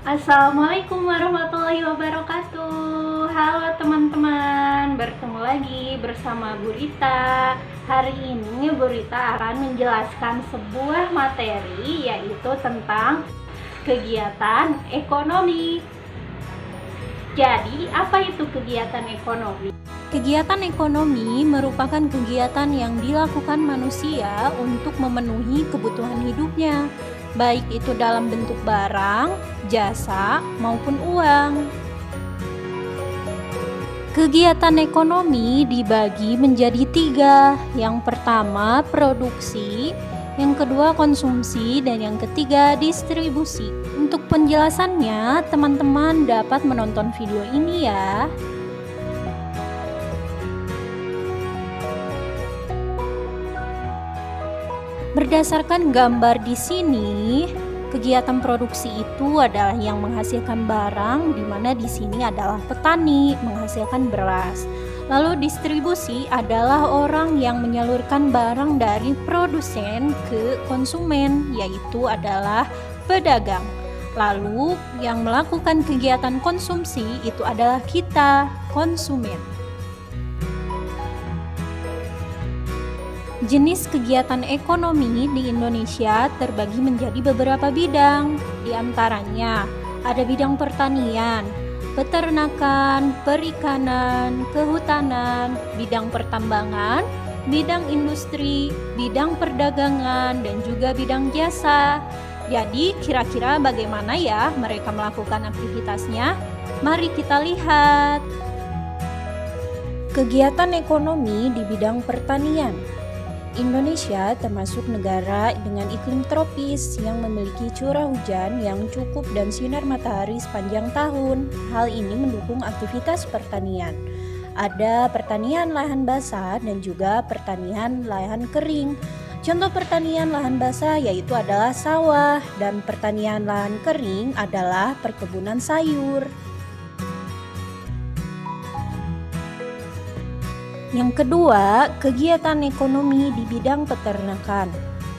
Assalamualaikum warahmatullahi wabarakatuh. Halo teman-teman, bertemu lagi bersama Bu Rita. Hari ini Bu Rita akan menjelaskan sebuah materi, yaitu tentang kegiatan ekonomi. Jadi, apa itu kegiatan ekonomi? Kegiatan ekonomi merupakan kegiatan yang dilakukan manusia untuk memenuhi kebutuhan hidupnya, baik itu dalam bentuk barang, jasa, maupun uang. Kegiatan ekonomi dibagi menjadi 3. Yang pertama, produksi, yang kedua, konsumsi, dan yang ketiga, distribusi. Untuk penjelasannya, teman-teman dapat menonton video ini ya. Berdasarkan gambar di sini, kegiatan produksi itu adalah yang menghasilkan barang, di mana di sini adalah petani menghasilkan beras. Lalu distribusi adalah orang yang menyalurkan barang dari produsen ke konsumen, yaitu adalah pedagang. Lalu yang melakukan kegiatan konsumsi itu adalah kita, konsumen. Jenis kegiatan ekonomi di Indonesia terbagi menjadi beberapa bidang. Di antaranya ada bidang pertanian, peternakan, perikanan, kehutanan, bidang pertambangan, bidang industri, bidang perdagangan, dan juga bidang jasa. Jadi kira-kira bagaimana ya mereka melakukan aktivitasnya? Mari kita lihat. Kegiatan ekonomi di bidang pertanian. Indonesia termasuk negara dengan iklim tropis yang memiliki curah hujan yang cukup dan sinar matahari sepanjang tahun. Hal ini mendukung aktivitas pertanian. Ada pertanian lahan basah dan juga pertanian lahan kering. Contoh pertanian lahan basah yaitu adalah sawah, dan pertanian lahan kering adalah perkebunan sayur. Yang kedua, kegiatan ekonomi di bidang peternakan.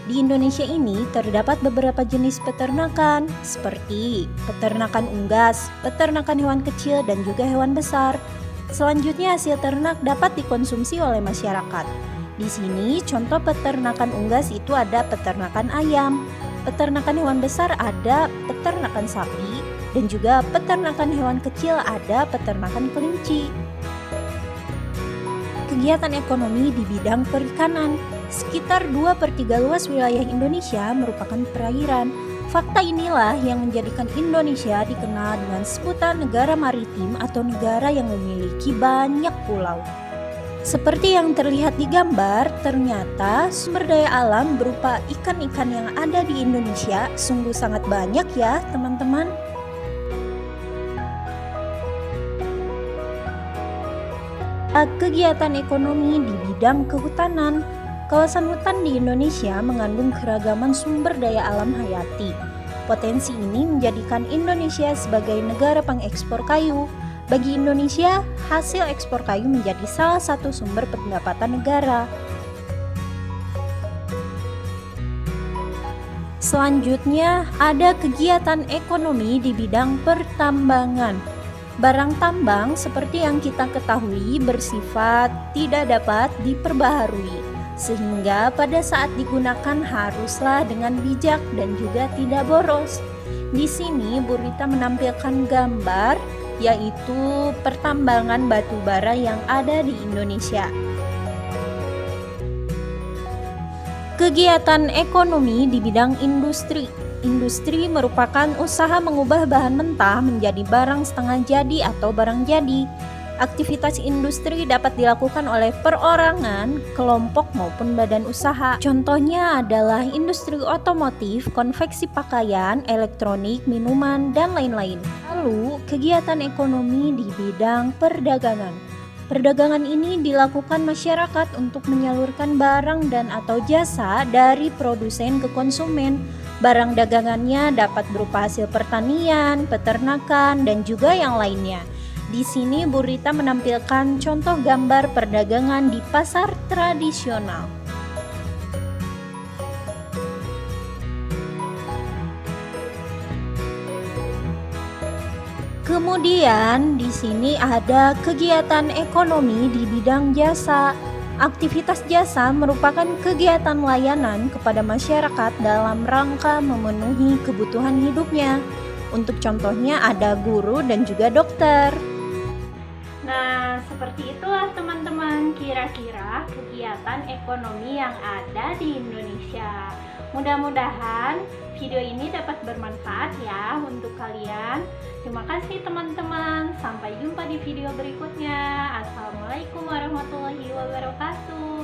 Di Indonesia ini terdapat beberapa jenis peternakan, seperti peternakan unggas, peternakan hewan kecil, dan juga hewan besar. Selanjutnya, hasil ternak dapat dikonsumsi oleh masyarakat. Di sini, contoh peternakan unggas itu ada peternakan ayam, peternakan hewan besar ada peternakan sapi, dan juga peternakan hewan kecil ada peternakan kelinci. Kegiatan ekonomi di bidang perikanan. Sekitar 2/3 luas wilayah Indonesia merupakan perairan. Fakta inilah yang menjadikan Indonesia dikenal dengan sebutan negara maritim atau negara yang memiliki banyak pulau. Seperti yang terlihat di gambar, ternyata sumber daya alam berupa ikan-ikan yang ada di Indonesia sungguh sangat banyak ya teman-teman. Kegiatan ekonomi di bidang kehutanan. Kawasan hutan di Indonesia mengandung keragaman sumber daya alam hayati. Potensi ini menjadikan Indonesia sebagai negara pengekspor kayu. Bagi Indonesia, hasil ekspor kayu menjadi salah satu sumber pendapatan negara. Selanjutnya, ada kegiatan ekonomi di bidang pertambangan. Barang tambang seperti yang kita ketahui bersifat tidak dapat diperbaharui, sehingga pada saat digunakan haruslah dengan bijak dan juga tidak boros. Di sini Bu Rita menampilkan gambar yaitu pertambangan batu bara yang ada di Indonesia. Kegiatan ekonomi di bidang industri. Industri merupakan usaha mengubah bahan mentah menjadi barang setengah jadi atau barang jadi. Aktivitas industri dapat dilakukan oleh perorangan, kelompok maupun badan usaha. Contohnya adalah industri otomotif, konveksi pakaian, elektronik, minuman, dan lain-lain. Lalu, kegiatan ekonomi di bidang perdagangan. Perdagangan ini dilakukan masyarakat untuk menyalurkan barang dan atau jasa dari produsen ke konsumen. Barang dagangannya dapat berupa hasil pertanian, peternakan, dan juga yang lainnya. Di sini Bu Rita menampilkan contoh gambar perdagangan di pasar tradisional. Kemudian di sini ada kegiatan ekonomi di bidang jasa. Aktivitas jasa merupakan kegiatan layanan kepada masyarakat dalam rangka memenuhi kebutuhan hidupnya. Untuk contohnya ada guru dan juga dokter. Nah, seperti itulah teman-teman kira-kira kegiatan ekonomi yang ada di Indonesia. Mudah-mudahan video ini dapat bermanfaat ya untuk kalian. Terima kasih teman-teman. Sampai jumpa di video berikutnya. Assalamualaikum warahmatullahi wabarakatuh.